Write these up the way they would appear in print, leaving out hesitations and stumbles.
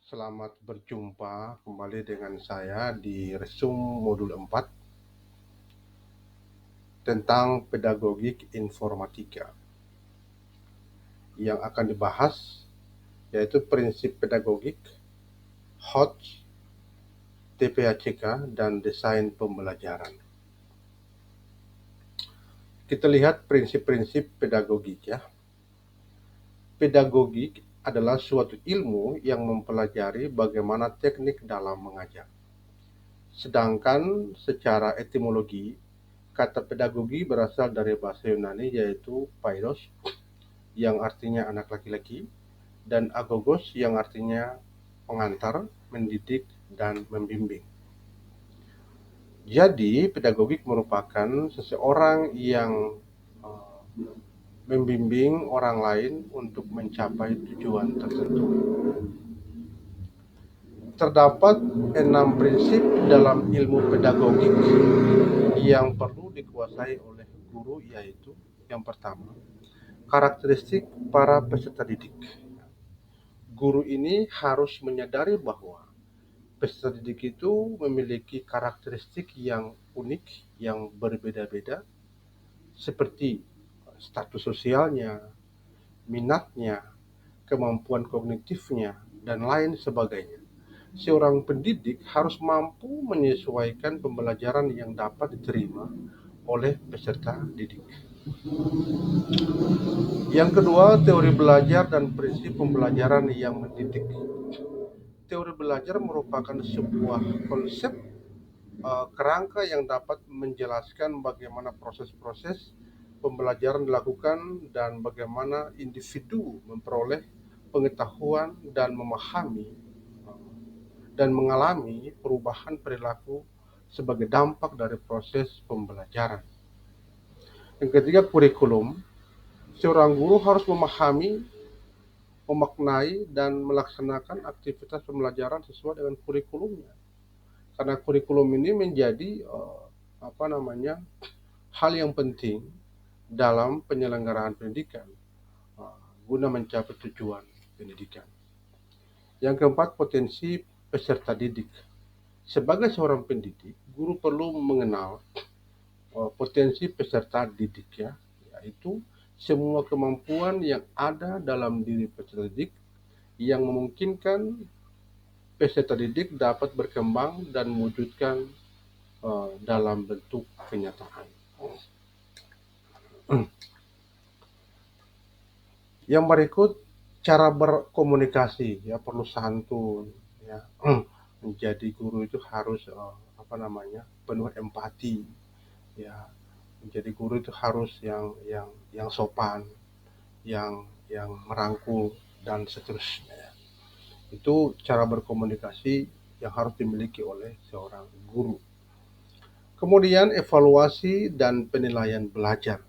Selamat berjumpa kembali dengan saya di Resum Modul 4 tentang Pedagogik Informatika. Yang akan dibahas yaitu prinsip pedagogik, HOTS, TPACK, dan desain pembelajaran. Kita lihat prinsip-prinsip pedagogik ya. Pedagogik adalah suatu ilmu yang mempelajari bagaimana teknik dalam mengajar. Sedangkan secara etimologi, kata pedagogi berasal dari bahasa Yunani yaitu paidos yang artinya anak laki-laki dan agogos yang artinya pengantar, mendidik, dan membimbing. Jadi, pedagogik merupakan seseorang yang membimbing orang lain untuk mencapai tujuan tertentu. Terdapat 6 prinsip dalam ilmu pedagogik yang perlu dikuasai oleh guru, yaitu yang pertama, karakteristik para peserta didik. Guru ini harus menyadari bahwa peserta didik itu memiliki karakteristik yang unik, yang berbeda-beda, seperti status sosialnya, minatnya, kemampuan kognitifnya, dan lain sebagainya. Seorang pendidik harus mampu menyesuaikan pembelajaran yang dapat diterima oleh peserta didik. Yang kedua, teori belajar dan prinsip pembelajaran yang mendidik. Teori belajar merupakan sebuah konsep kerangka yang dapat menjelaskan bagaimana proses-proses pembelajaran dilakukan dan bagaimana individu memperoleh pengetahuan dan memahami dan mengalami perubahan perilaku sebagai dampak dari proses pembelajaran. Yang ketiga, kurikulum. Seorang guru harus memahami, memaknai, dan melaksanakan aktivitas pembelajaran sesuai dengan kurikulumnya. Karena kurikulum ini menjadi hal yang penting dalam penyelenggaraan pendidikan guna mencapai tujuan pendidikan. Yang keempat, potensi peserta didik. Sebagai seorang pendidik, guru perlu mengenal potensi peserta didik yaitu semua kemampuan yang ada dalam diri peserta didik yang memungkinkan peserta didik dapat berkembang dan mewujudkan dalam bentuk kenyataan. Yang berikut, cara berkomunikasi ya, perlu santun ya. Menjadi guru itu harus penuh empati ya. Menjadi guru itu harus yang sopan, yang merangkul dan seterusnya ya. Itu cara berkomunikasi yang harus dimiliki oleh seorang guru. Kemudian evaluasi dan penilaian belajar.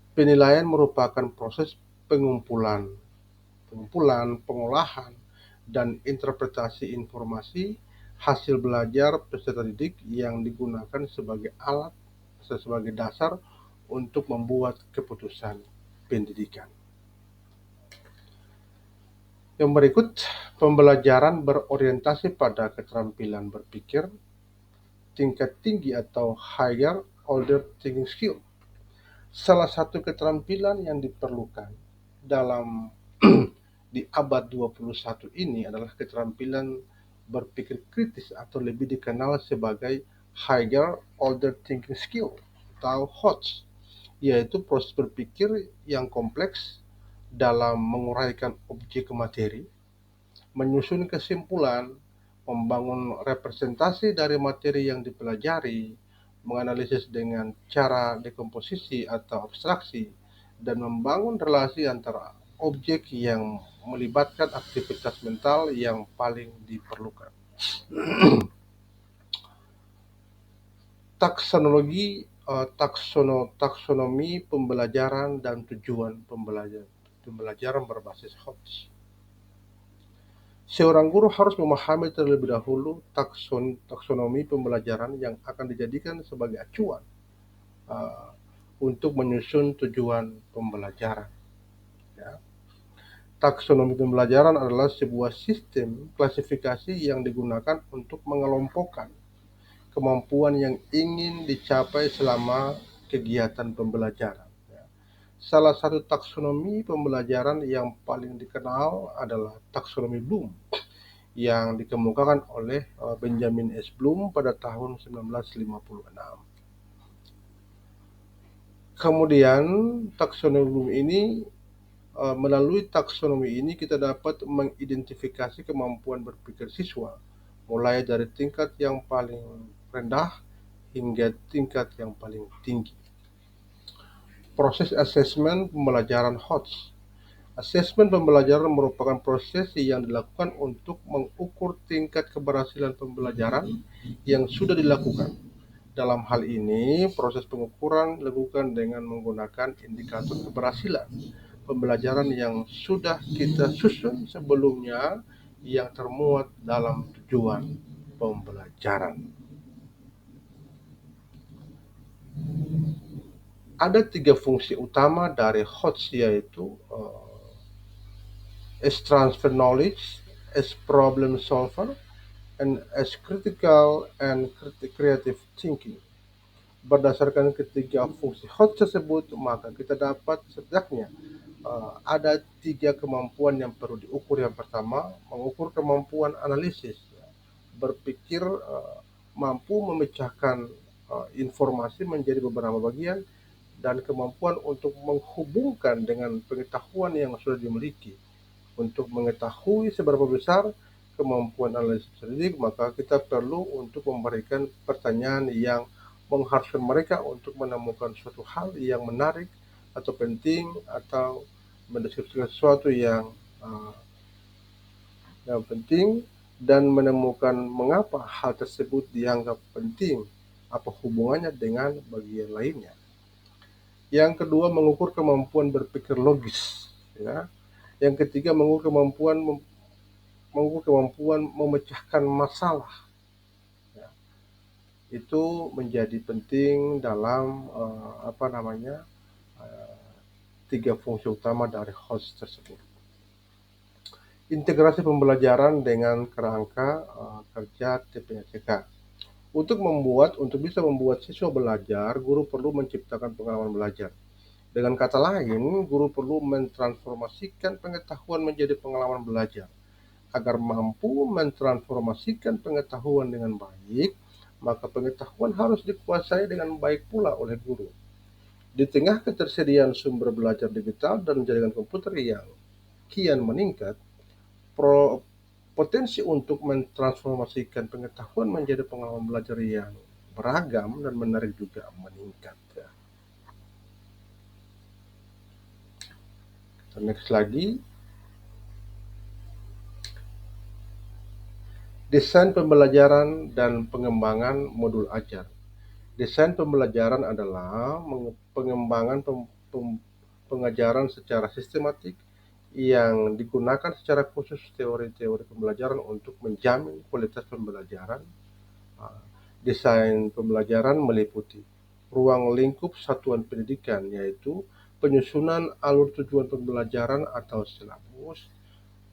Penilaian merupakan proses pengumpulan, pengolahan, dan interpretasi informasi hasil belajar peserta didik yang digunakan sebagai alat, sebagai dasar untuk membuat keputusan pendidikan. Yang berikut, pembelajaran berorientasi pada keterampilan berpikir tingkat tinggi atau higher order thinking skill. Salah satu keterampilan yang diperlukan dalam di abad 21 ini adalah keterampilan berpikir kritis atau lebih dikenal sebagai higher order thinking skill atau HOTS, yaitu proses berpikir yang kompleks dalam menguraikan objek materi, menyusun kesimpulan, membangun representasi dari materi yang dipelajari, menganalisis dengan cara dekomposisi atau abstraksi, dan membangun relasi antara objek yang melibatkan aktivitas mental yang paling diperlukan. Taksonomi pembelajaran dan tujuan pembelajaran berbasis HOTS. Seorang guru harus memahami terlebih dahulu taksonomi pembelajaran yang akan dijadikan sebagai acuan untuk menyusun tujuan pembelajaran. Ya. Taksonomi pembelajaran adalah sebuah sistem klasifikasi yang digunakan untuk mengelompokkan kemampuan yang ingin dicapai selama kegiatan pembelajaran. Salah satu taksonomi pembelajaran yang paling dikenal adalah taksonomi Bloom yang dikemukakan oleh Benjamin S. Bloom pada tahun 1956. Kemudian melalui taksonomi ini kita dapat mengidentifikasi kemampuan berpikir siswa, mulai dari tingkat yang paling rendah hingga tingkat yang paling tinggi. Proses asesmen pembelajaran HOTS. Asesmen pembelajaran merupakan proses yang dilakukan untuk mengukur tingkat keberhasilan pembelajaran yang sudah dilakukan. Dalam hal ini, proses pengukuran dilakukan dengan menggunakan indikator keberhasilan pembelajaran yang sudah kita susun sebelumnya yang termuat dalam tujuan pembelajaran. Ada 3 fungsi utama dari HOTS, yaitu as transfer knowledge, as problem solver, and as critical and creative thinking. Berdasarkan ketiga fungsi HOTS tersebut, maka kita dapat setidaknya ada 3 kemampuan yang perlu diukur. Yang pertama, mengukur kemampuan analisis, berpikir, mampu memecahkan informasi menjadi beberapa bagian, dan kemampuan untuk menghubungkan dengan pengetahuan yang sudah dimiliki. Untuk mengetahui seberapa besar kemampuan analisis tersebut, maka kita perlu untuk memberikan pertanyaan yang mengharuskan mereka untuk menemukan suatu hal yang menarik atau penting, atau mendeskripsikan sesuatu yang penting dan menemukan mengapa hal tersebut dianggap penting, apa hubungannya dengan bagian lainnya. Yang kedua, mengukur kemampuan berpikir logis, ya. Yang ketiga, mengukur kemampuan memecahkan masalah. Ya. Itu menjadi penting dalam 3 fungsi utama dari HOTS tersebut. Integrasi pembelajaran dengan kerangka kerja TPACK. Untuk bisa membuat siswa belajar, guru perlu menciptakan pengalaman belajar. Dengan kata lain, guru perlu mentransformasikan pengetahuan menjadi pengalaman belajar. Agar mampu mentransformasikan pengetahuan dengan baik, maka pengetahuan harus dikuasai dengan baik pula oleh guru. Di tengah ketersediaan sumber belajar digital dan jaringan komputer yang kian meningkat, potensi untuk mentransformasikan pengetahuan menjadi pengalaman belajar yang beragam dan menarik juga meningkat. Next lagi, desain pembelajaran dan pengembangan modul ajar. Desain pembelajaran adalah pengembangan pengajaran secara sistematik yang digunakan secara khusus teori-teori pembelajaran untuk menjamin kualitas pembelajaran. Desain pembelajaran meliputi ruang lingkup satuan pendidikan, yaitu penyusunan alur tujuan pembelajaran atau silabus;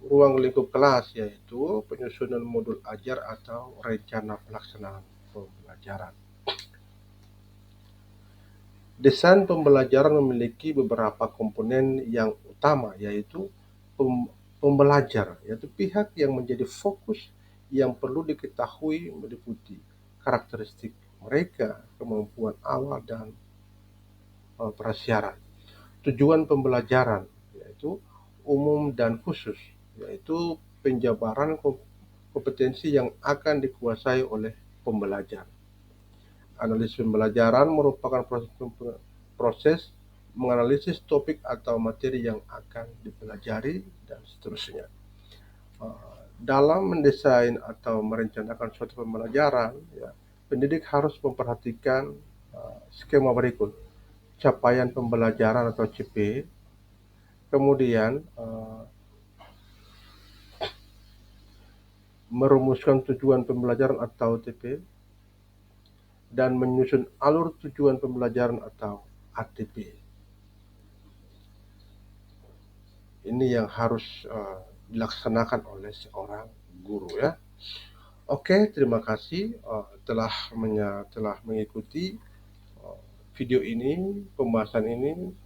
ruang lingkup kelas, yaitu penyusunan modul ajar atau rencana pelaksanaan pembelajaran. Desain pembelajaran memiliki beberapa komponen yang utama, yaitu pembelajar, yaitu pihak yang menjadi fokus yang perlu diketahui meliputi karakteristik mereka, kemampuan awal, dan prasyarat. Tujuan pembelajaran, yaitu umum dan khusus, yaitu penjabaran kompetensi yang akan dikuasai oleh pembelajar. Analisis pembelajaran merupakan proses menganalisis topik atau materi yang akan dipelajari, dan seterusnya. Dalam mendesain atau merencanakan suatu pembelajaran, pendidik harus memperhatikan skema berikut: capaian pembelajaran atau CP, kemudian merumuskan tujuan pembelajaran atau TP, dan menyusun alur tujuan pembelajaran atau ATP. ini yang harus dilaksanakan oleh seorang guru ya. Oke, terima kasih telah mengikuti video ini, pembahasan ini.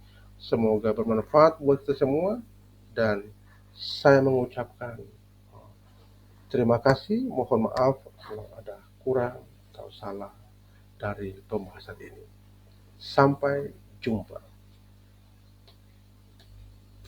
Semoga bermanfaat buat kita semua, dan saya mengucapkan terima kasih. Mohon maaf kalau ada kurang atau salah dari pembahasan ini. Sampai jumpa.